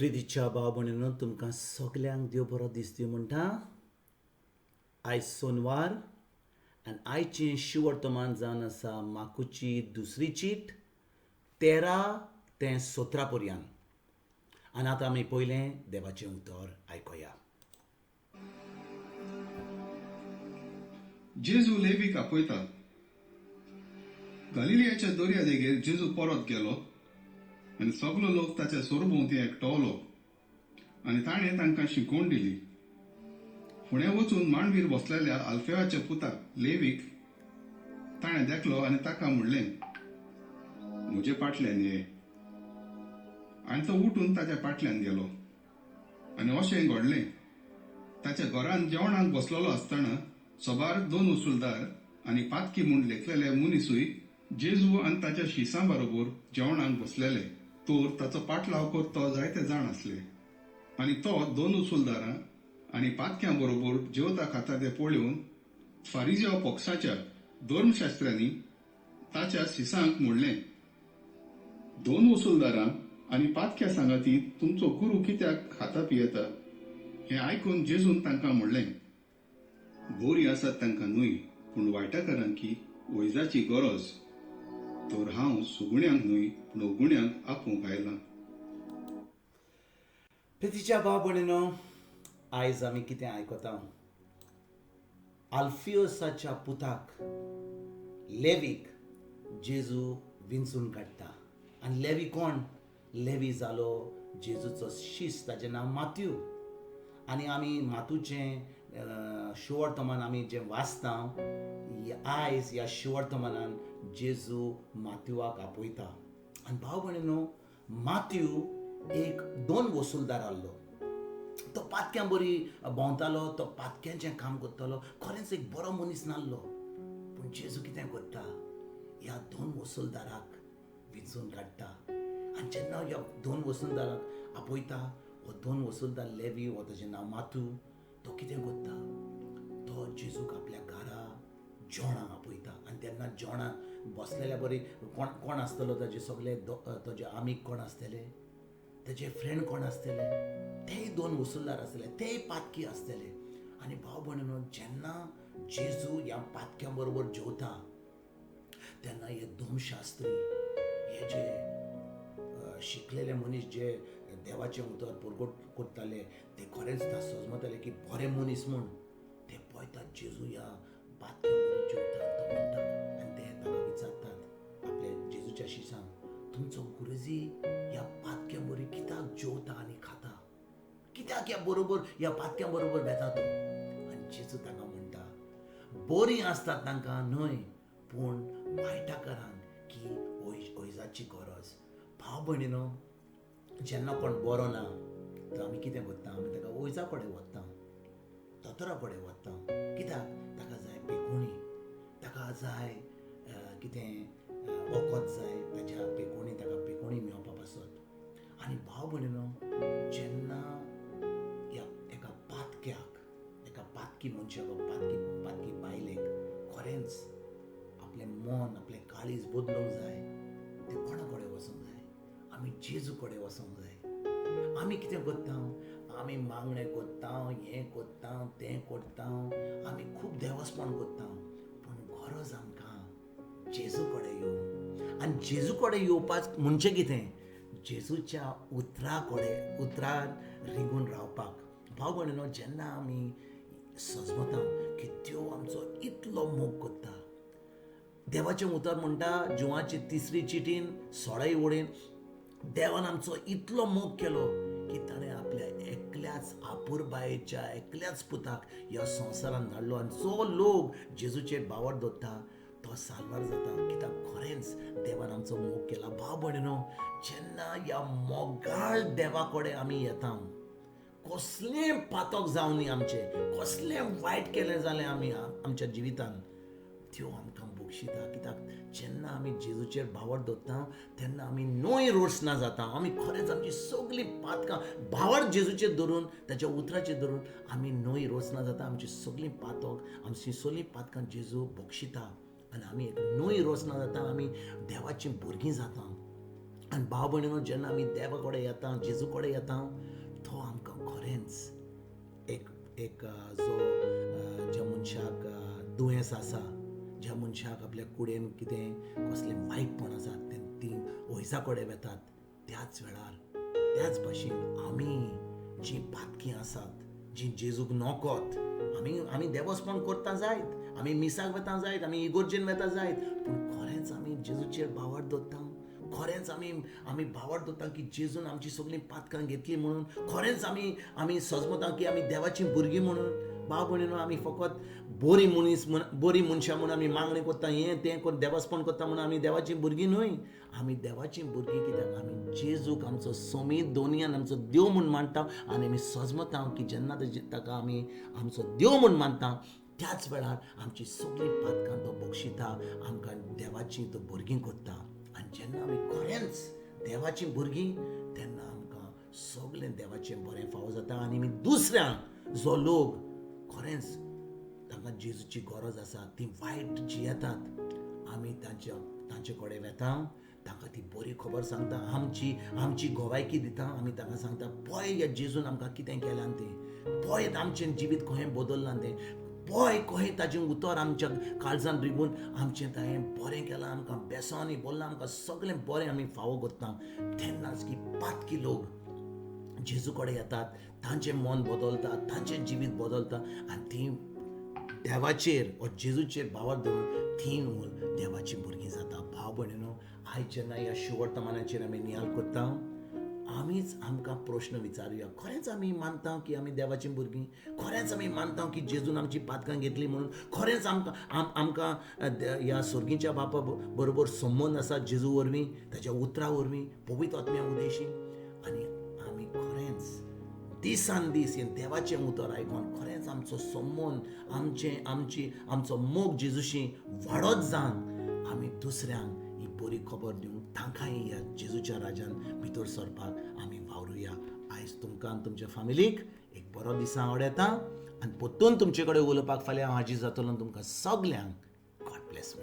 प्रितीच्या भाव भयणींनो, तुमकां सगल्यांक देव बरो दीस दिवं म्हणटा. आयज सोनवार आनी आयचें शिव वर्तमान जावन आसा माकूची दुसरी चीट 13 ते 17 पर्यंत. आनी आतां आमी पयलें देवाचें उतर आयकुया. जेजू लेवीक आपयता. गलिलियाच्या दर्या देगेर जेजू परत गेलो आनी सगलो लोक ताच्या सोरभोवती एकटवलो आनी ताणें तांकां शिकवण दिली. फुडें वचून मांडवीर बसलेल्या आल्फेवाच्या पुताक लेवीक ताणें देखलो आनी ताका म्हणलें, म्हजे फाटल्यान ये. आनी तो उठून ताच्या फाटल्यान गेलो. आनी अशें घडलें, ताच्या घरांत जेवणाक बसलेलो आसतना सोबार 2 उसूलदार आनी पातकी म्हूण लेखलेले मनीसूय जेजू आनी ताच्या शिसां बरोबर जेवणाक बसलेले. तर ताचो पाटलाव करतो जायते जाण आसले. आनी तो 2 उसूलदारां आनी पातक्यां बरोबर जेवता खाता ते पळोवन फारिजेव पक्षाच्या धर्मशास्त्रांनी ताच्या शिसांक म्हणलें, 2 उसूलदारां आनी पातक्या सांगाती तुमचो गुरू कित्याक खाता पियेता? हें आयकून जेजून तांकां म्हणलें, बरी आसात तांकां न्हय, पूण वायटाकारांकी वैजाची गरज. तर हांव सुगण्यांक न्हय, पूण अवगुण्यांक आपोवंक आयलां. प्रितीच्या भाव भयणींनो, आयज आमी कितें आयकता? आल्फियोसाच्या पुताक लेवीक जेजू विंचून काडटा. आनी लेवी कोण? लेवी जालो जेजूचो शिश्य. ताचें नांव माथ्यू. आनी आमी माथूचें शिवर्तमान आमी जें वाचता, आयज ह्या शिवर्तमानान जेजू माथ्यूवाक आपयता. आनी भाव भयणींनो, माथ्यू एक 2 वसूलदार आहलो. तो पातक्यां बरी भोंवतालो, तो पातक्यांचें काम करतालो. खरेंच एक बरो मनीस नासलो. पूण जेजू कितें करता? ह्या 2 वसूलदाराक विंचून काडटा. आनी जेन्ना ह्या 2 वसूलदाराक आपयता, हो 2 वसूलदार लेवी, हो ताचें नांव माथू, तो कितें करता? तो जेजूक आपल्या घरा जेवणाक आपयता. आनी तेन्ना जेवणाक बसलेल्या बरी कोण आसतलो? ताचे सगळे ताचे आमीक कोण आसतले? ताचे फ्रेंड कोण आसतले? तेय 2 वसूलदार आसतले, तेय पातकी आसतले. आनी भाव भयणींनो, जेन्ना जेजू ह्या पातक्यां बरोबर जेवता, तेन्ना हे धर्मशास्त्री, हे जे शिकलेले मनीस, जे देवाचें उतर परगट करताले, ते खरेंच समजताले की बरे मनीस म्हूण. ते पळयतात जेजू ह्या पातक्यां बरोबर जेवता. तो म्हणटा, आनी ते ताका विचारतात आपल्या जेजूच्या शिसांक, तुमचो गुरुजी ह्या पातक्यां बरी कित्याक जेवता आनी खाता? कित्याक ह्या पातक्यां बरोबर बेता तो? आनी जेजू ताका म्हणटा, बरी आसतात तांकां न्हय, पूण वायटाकारांक की ओयजाची गरज. भाव भयणींनो, जेन्ना कोण बरो ना, तर आमी कितें करता? आमी ताका ओयजा कडेन व्हरता, दोतोरा कडेन व्हरता. कित्याक? ताका जाय पेकोणी, ताका जाय कितें वखद जाय, ताच्या पेकोणी, ताका पेकोणी मेळपा पासत. आनी भाव भयणींनो, जेन्ना एका पातक्याक, एका पातकी मनशाक, पातकी बायलेक खरेंच आपलें मन, आपलें काळीज बदलूंक जाय, ते कोणा कडेन वचूंक जाय? आमी जेजू कडेन वचूंक जाय. आमी कितें करता? आमी मागणें करता, हें करता, तें करता, आमी खूब देवास्पण करता. पूण गरज आमकां जेजू कडेन येवंक. आनी जेजू कडेन येवपाक म्हणजे कितें? जेजूच्या उतरान रिगून रावपाक. भाव भयणींनो, जेन्ना आमी समजता की देव आमचो इतलो मोग करता. देवाचें उतर म्हणटा जुवाची 3री चिटीन 16 वळीन, देवान आमचो इतलो मोग केलो की ताणें आपल्या एकल्याच आपुरबायेच्या एकल्याच पुताक ह्या संवसारान धाडलो. आनी जो लोक जेजूचेर बावर दवरता तो साल्वार जाता. कित्याक खरेंच देवान आमचो मोग केला. भाव भयणींनो, जेन्ना ह्या मोगाळ देवा कडेन आमी येता, कसलें पातक जावं न्ही आमचें, कसलें वायट केलें जालें आमी आमच्या जिवितान, देव आमकां बक्षिता. कित्याक जेन्ना आमी जेजूचेर बावर दवरता, तेन्ना आमी नोय रोसना जाता. आमी खरेंच आमची सगळीं पातकां बावर जेजूचेर धरून, ताच्या उतराचेर धरून आमी नोय रोसना जाता. आमची सगळीं पातक, आमची सगळीं पातकां जेजू बक्षिता. आनी आमी एक नोय रोसना जाता. आमी देवाचीं भुरगीं जाता. आनी भाव भयणीनो जेन्ना आमी देवा कडेन येता जेजू कडेन येता तो आमकां खरेंच एक जो ज्या मनशाक दुयेंस आसा, ज्या मनशाक आपल्या कुडेन कितें कसलें वायटपण आसा ती ओयजा कडेन वेतात, त्याच वेळार त्याच भाशेन आमी जीं पातकीं आसात, जीं जेजूक नोकोत, आमी देवस्पण करता जायत, आमी मिसाक वेता जायत, आमी इगोर्जेन वेता जायत, पूण खरेंच आमी जेजूचेर बावर दवरता, खरेंच आमी बावर दवरता की जेजून आमची सगळीं पातकां घेतली म्हणून, खरेंच आमी सजमता की आमी देवाचीं भुरगीं म्हणून. भाव भयणीनो आमी फकत बरी मनशां म्हणून आमी मागणी करता, हें तें करून देवास्पण करता म्हणून आमी देवाचीं भुरगीं न्हय. आमी देवाचीं भुरगीं कित्याक आमी जेजूक आमचो सोमीत दोनयान आमचो देव म्हूण मानता आनी आमी सजमता की जेन्ना ताका आमी आमचो देव म्हूण मानता त्याच वेळार आमची सगळीं पातकां तो बक्षिता, आमकां देवाचीं तो भुरगीं करता. आनी जेन्ना आमी खरेंच देवाचीं भुरगीं तेन्ना आमकां सगळें देवाचें बरें फावो जाता आनी आमी दुसऱ्यांक जो लोक खरेंच तांकां जेजूची गरज आसा, ती वायट जियेतात, आमी तांचे कडेन वेता, तांकां ती बरी खबर सांगता, आमची गोवायकी दिता, आमी तांकां सांगता पळय ह्या जेजून आमकां कितें केलां तें, पळय आमचें जिवीत कशें बदल्लां तें, पळय कशें ताचें उतर आमच्या काळजान रिगून आमचें ताणें बरें केलां, आमकां बेसांनी बोल्लां, आमकां सगळें बरें आमी फावो करता. तेन्नाच की पातकी लोक जेजू कडेन येतात, तांचें मन बदलता, तांचें जिवीत बदलता आनी ती देवाचेर वा जेजूचेर बावर दवरून ती देवाची भुरगीं जाता. भाव भयणीनो, आयज जेन्ना ह्या शुवर्तमानाचेर आमी नियाळ करता, आमीच आमकां प्रश्न विचारुया, खरेंच आमी मानता की आमी देवाचीं भुरगीं, खरेंच आमी मानता की जेजून आमची पातकां घेतली म्हणून, खरेंच आमकां ह्या सर्गीच्या बापा बरोबर संबंद आसा जेजू वरवीं, ताच्या उतरा वरवीं, पवित्र आत्म्या उदेशी, आनी आमी खरेंच दिसान दीस हें देवाचें उतर आयकून खरेंच आमचो संबंद आमचो मोग जेजूशी वाडत जावन आमी दुसऱ्यांक ही बरी खबर दिवंक, तांकांय ह्या जेजूच्या राजान भितर सरपाक आमी वावरुया. आयज तुमकां आनी तुमच्या फॅमिलीक एक बरो दिसा आवड येता आनी परतून तुमचे कडेन उलोवपाक फाल्यां हांव हाजीर जातलो. तुमकां सगल्यांक गॉड ब्लेस.